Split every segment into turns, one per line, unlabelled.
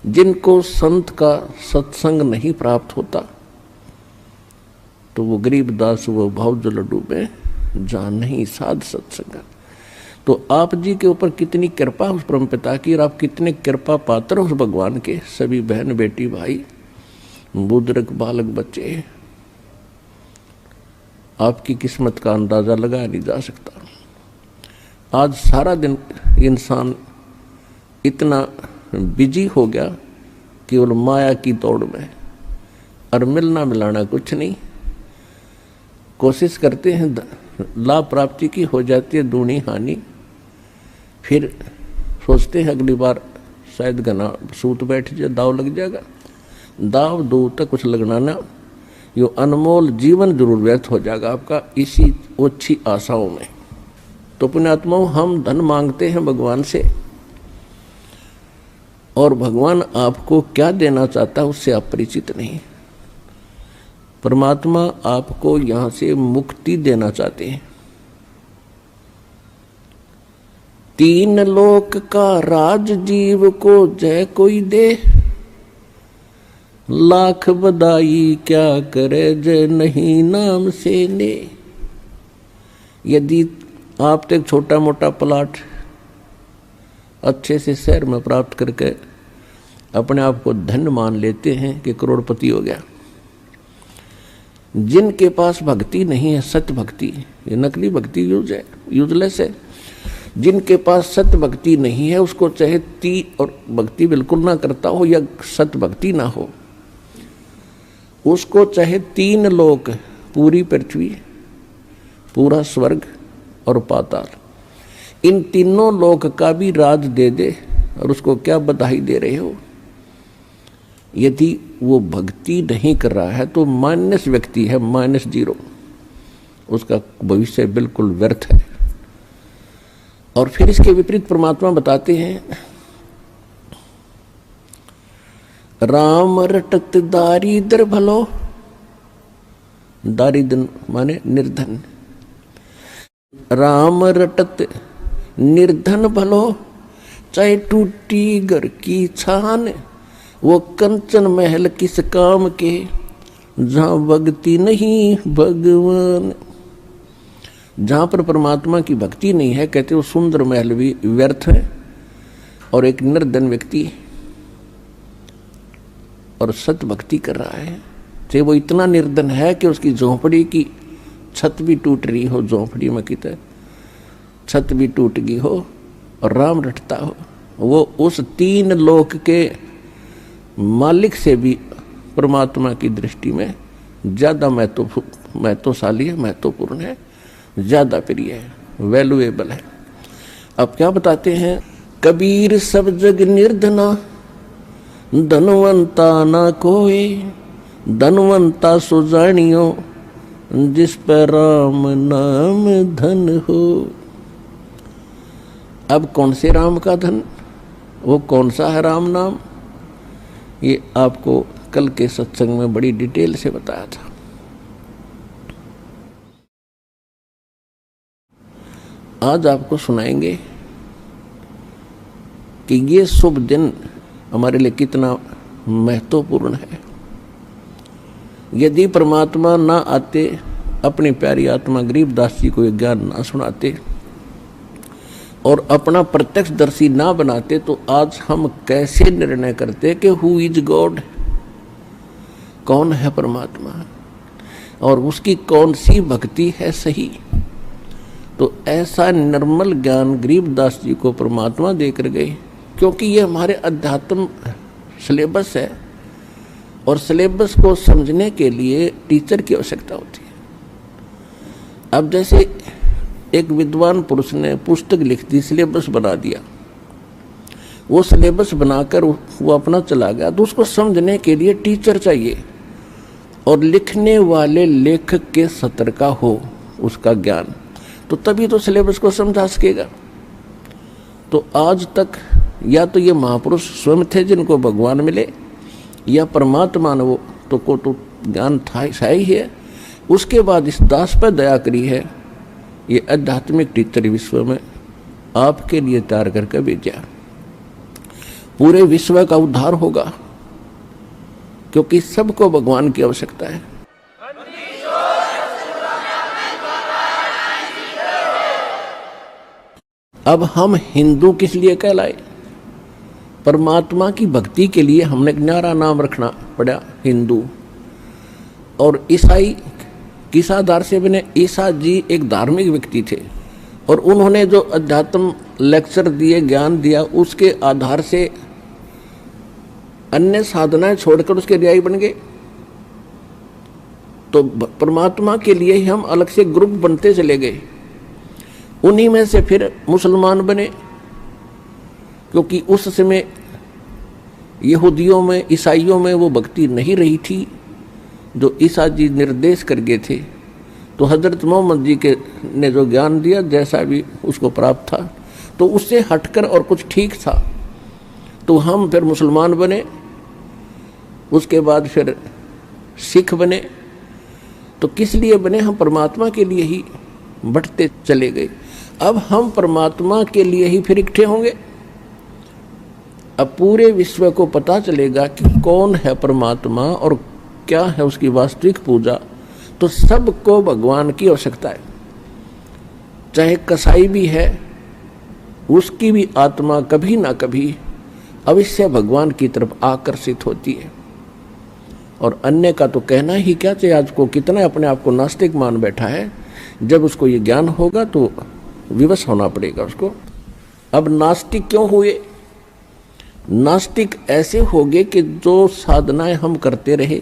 जिनको संत का सत्संग नहीं प्राप्त होता तो वो गरीबदास वो भाव लड्डू में जा नहीं साध सत्संग। तो आप जी के ऊपर कितनी कृपा उस परम पिता की, और आप कितने कृपा पात्र उस भगवान के। सभी बहन बेटी भाई बुजुर्ग बालक बच्चे, आपकी किस्मत का अंदाजा लगाया नहीं जा सकता। आज सारा दिन इंसान इतना बिजी हो गया केवल माया की दौड़ में, और मिलना मिलाना कुछ नहीं। कोशिश करते हैं लाभ प्राप्ति की, हो जाती है दूनी हानि। फिर सोचते हैं अगली बार शायद घना सूत बैठ जाए, दाव लग जाएगा। दाव दो तक कुछ लगना ना, यो अनमोल जीवन जरूर व्यर्थ हो जाएगा आपका इसी ओछी आशाओं में। तो पुण्यात्माओं, हम धन मांगते हैं भगवान से, और भगवान आपको क्या देना चाहता है उससे आप परिचित नहीं। परमात्मा आपको यहां से मुक्ति देना चाहते हैं। तीन लोक का राज जीव को जय कोई दे, लाख बधाई क्या करे जय नहीं नाम से ने। यदि आप तो एक छोटा मोटा प्लाट अच्छे से शहर में प्राप्त करके अपने आप को धन्य मान लेते हैं कि करोड़पति हो गया, जिनके पास भक्ति नहीं है, सत्य भक्ति, ये नकली भक्ति यूजलेस है। जिनके पास सत्य भक्ति नहीं है, उसको चाहे और भक्ति बिल्कुल ना करता हो या सत्य भक्ति ना हो, उसको चाहे तीन लोक, पूरी पृथ्वी, पूरा स्वर्ग और पाताल, इन तीनों लोक का भी राज दे दे, और उसको क्या बधाई दे रहे हो। यदि वो भक्ति नहीं कर रहा है तो माइनस व्यक्ति है, -0, उसका भविष्य बिल्कुल व्यर्थ है। और फिर इसके विपरीत परमात्मा बताते हैं, राम रटत दारिद्र भलो, दारिद्र माने निर्धन, राम रटत निर्धन भलो, चाहे टूटी घर की छान, वो कंचन महल किस काम के, जहां भक्ति नहीं भगवान। जहां पर परमात्मा की भक्ति नहीं है, कहते वो सुंदर महल भी व्यर्थ है, और एक निर्धन व्यक्ति और सत भक्ति कर रहा है, चाहे वो इतना निर्धन है कि उसकी झोंपड़ी की छत भी टूट रही हो, झोंपड़ी में की छत भी टूट गई हो, और राम रटता हो, वो उस तीन लोक के मालिक से भी परमात्मा की दृष्टि में ज्यादा महत्वशाली है, महत्वपूर्ण है, ज्यादा प्रिय है, वैल्यूएबल है। अब क्या बताते हैं, कबीर सब जग निर्धना, धनवंता ना कोई, धनवंता सो जानियो, जिस पर राम नाम धन हो। अब कौन से राम का धन, वो कौन सा है राम नाम, ये आपको कल के सत्संग में बड़ी डिटेल से बताया था। आज आपको सुनाएंगे कि ये शुभ दिन हमारे लिए कितना महत्वपूर्ण है। यदि परमात्मा ना आते, अपनी प्यारी आत्मा गरीबदास जी को ये ज्ञान ना सुनाते और अपना प्रत्यक्षदर्शी ना बनाते, तो आज हम कैसे निर्णय करते कि हु इज गॉड, कौन है परमात्मा, और उसकी कौन सी भक्ति है सही। तो ऐसा निर्मल ज्ञान गरीबदास जी को परमात्मा देकर गए, क्योंकि ये हमारे अध्यात्म सिलेबस है, और सिलेबस को समझने के लिए टीचर की आवश्यकता होती है। अब जैसे एक विद्वान पुरुष ने पुस्तक लिख दी, सिलेबस बना दिया, वो सिलेबस बनाकर वो अपना चला गया, तो उसको समझने के लिए टीचर चाहिए, और लिखने वाले लेखक के सत्र का हो उसका ज्ञान, तो तभी तो सिलेबस को समझा सकेगा। तो आज तक या तो ये महापुरुष स्वयं थे जिनको भगवान मिले, या परमात्मा ने वो तो को तो ज्ञान था ही है, उसके बाद इस दास पर दया करी है, ये आध्यात्मिक टीचर विश्व में आपके लिए तैयार करके भेजा। पूरे विश्व का उद्धार होगा, क्योंकि सबको भगवान की आवश्यकता है। अब हम हिंदू किस लिए कहलाए? परमात्मा की भक्ति के लिए हमने एक न्यारा नाम रखना पड़ा हिंदू। और ईसाई किस आधार से बने? ईसा जी एक धार्मिक व्यक्ति थे और उन्होंने जो अध्यात्म लेक्चर दिए, ज्ञान दिया, उसके आधार से अन्य साधनाएं छोड़कर उसके अनुयायी बन गए। तो परमात्मा के लिए ही हम अलग से ग्रुप बनते चले गए। उन्हीं में से फिर मुसलमान बने, क्योंकि उस समय यहूदियों में, ईसाइयों में वो भक्ति नहीं रही थी जो ईसा जी निर्देश कर गए थे। तो हजरत मोहम्मद जी के ने जो ज्ञान दिया, जैसा भी उसको प्राप्त था, तो उससे हटकर और कुछ ठीक था। तो हम फिर मुसलमान बने, उसके बाद फिर सिख बने। तो किस लिए बने? हम परमात्मा के लिए ही बढ़ते चले गए। अब हम परमात्मा के लिए ही फिर इकट्ठे होंगे। अब पूरे विश्व को पता चलेगा कि कौन है परमात्मा और क्या है उसकी वास्तविक पूजा। तो सबको भगवान की आवश्यकता है। चाहे कसाई भी है, उसकी भी आत्मा कभी ना कभी अवश्य भगवान की तरफ आकर्षित होती है। और अन्य का तो कहना ही क्या चाहिए। आज को कितना अपने आप को नास्तिक मान बैठा है। जब उसको ये ज्ञान होगा तो विवश होना पड़ेगा उसको। अब नास्तिक क्यों हुए? नास्तिक ऐसे हो गए कि जो साधनाएं हम करते रहे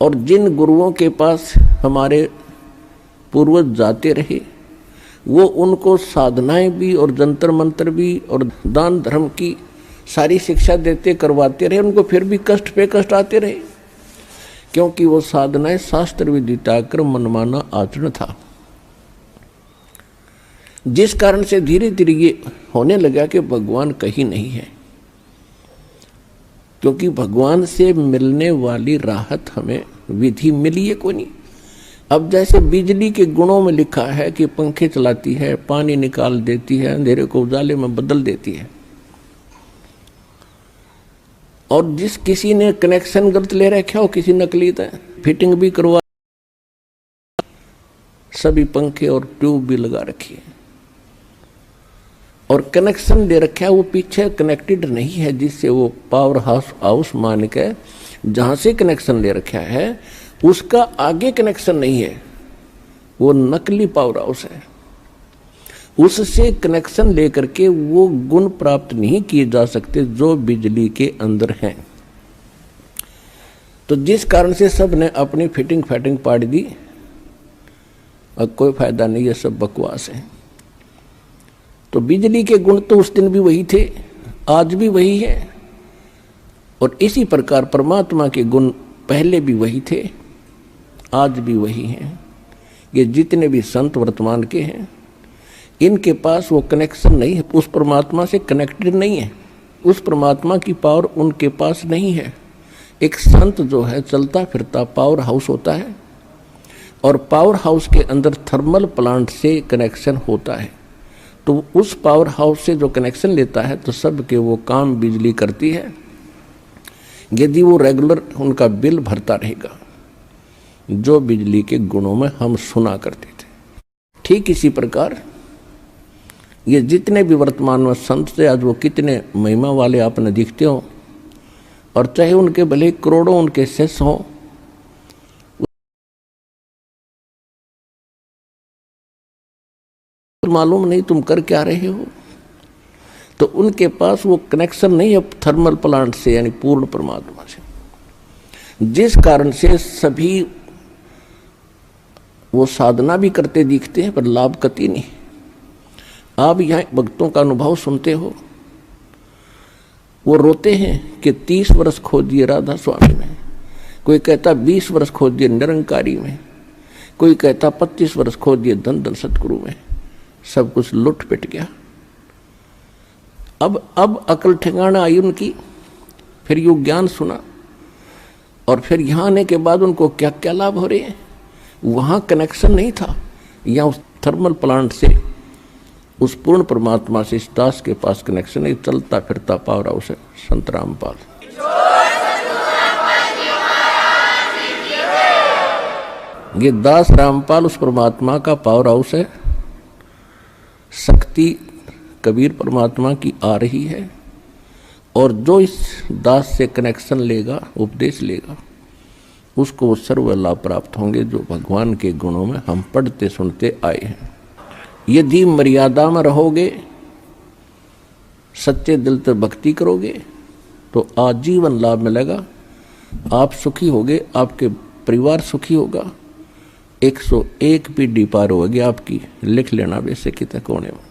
और जिन गुरुओं के पास हमारे पूर्वज जाते रहे, वो उनको साधनाएं भी और जंतर मंत्र भी और दान धर्म की सारी शिक्षा देते करवाते रहे, उनको फिर भी कष्ट पे कष्ट आते रहे, क्योंकि वो साधनाएं शास्त्र विदिता क्रम मनमाना आचरण था। जिस कारण से धीरे धीरे ये होने लगा कि भगवान कहीं नहीं है, क्योंकि भगवान से मिलने वाली राहत हमें विधि मिली है कोई नहीं। अब जैसे बिजली के गुणों में लिखा है कि पंखे चलाती है, पानी निकाल देती है, अंधेरे को उजाले में बदल देती है, और जिस किसी ने कनेक्शन गलत ले रखा हो, किसी नकली था, फिटिंग भी करवा, सभी पंखे और ट्यूब भी लगा रखी है, और कनेक्शन दे रखा है वो पीछे कनेक्टेड नहीं है, जिससे वो पावर हाउस मान के जहां से कनेक्शन ले रखा है उसका आगे कनेक्शन नहीं है, वो नकली पावर हाउस है। उससे कनेक्शन लेकर के वो गुण प्राप्त नहीं किए जा सकते जो बिजली के अंदर हैं। तो जिस कारण से सब ने अपनी फिटिंग फैटिंग पाड़ दी, और कोई फायदा नहीं है, सब बकवास है। तो बिजली के गुण तो उस दिन भी वही थे, आज भी वही है, और इसी प्रकार परमात्मा के गुण पहले भी वही थे, आज भी वही हैं। ये जितने भी संत वर्तमान के हैं, इनके पास वो कनेक्शन नहीं है, उस परमात्मा से कनेक्टेड नहीं है, उस परमात्मा की पावर उनके पास नहीं है। एक संत जो है चलता फिरता पावर हाउस होता है, और पावर हाउस के अंदर थर्मल प्लांट से कनेक्शन होता है। तो उस पावर हाउस से जो कनेक्शन लेता है तो सब के वो काम बिजली करती है, यदि वो रेगुलर उनका बिल भरता रहेगा, जो बिजली के गुणों में हम सुना करते थे। ठीक इसी प्रकार ये जितने भी वर्तमान में संत थे, आज वो कितने महिमा वाले आपने दिखते हो, और चाहे उनके भले करोड़ों उनके शिष्य हों, मालूम नहीं तुम कर क्या रहे हो। तो उनके पास वो कनेक्शन नहीं है थर्मल प्लांट से, यानी पूर्ण परमात्मा से, जिस कारण से सभी वो साधना भी करते दिखते हैं पर लाभ कति नहीं। आप यहाँ भक्तों का अनुभव सुनते हो, वो रोते हैं कि 30 वर्ष खो दिए राधा स्वामी में, कोई कहता 20 वर्ष खो दिए निरंकारी में, कोई कहता 25 वर्ष खो दिए धन धन सतगुरु में, सब कुछ लुट पिट गया। अब अकल ठिकाना आई उनकी, फिर यू ज्ञान सुना, और फिर यहाँ आने के बाद उनको क्या क्या लाभ हो रहे हैं। वहाँ कनेक्शन नहीं था, यहाँ उस थर्मल प्लांट से उस पूर्ण परमात्मा से इस दास के पास कनेक्शन है। चलता फिरता पावर हाउस है संत रामपाल। ये दास रामपाल उस परमात्मा का पावर हाउस है। शक्ति कबीर परमात्मा की आ रही है और जो इस दास से कनेक्शन लेगा, उपदेश लेगा, उसको वो सर्व लाभ प्राप्त होंगे जो भगवान के गुणों में हम पढ़ते सुनते आए हैं। यदि मर्यादा में रहोगे, सच्चे दिल से भक्ति करोगे तो आजीवन लाभ मिलेगा। आप सुखी होगे, आपके परिवार सुखी होगा, 101 पीढ़ी पार होगी आपकी। लिख लेना वैसे कितने कोने में।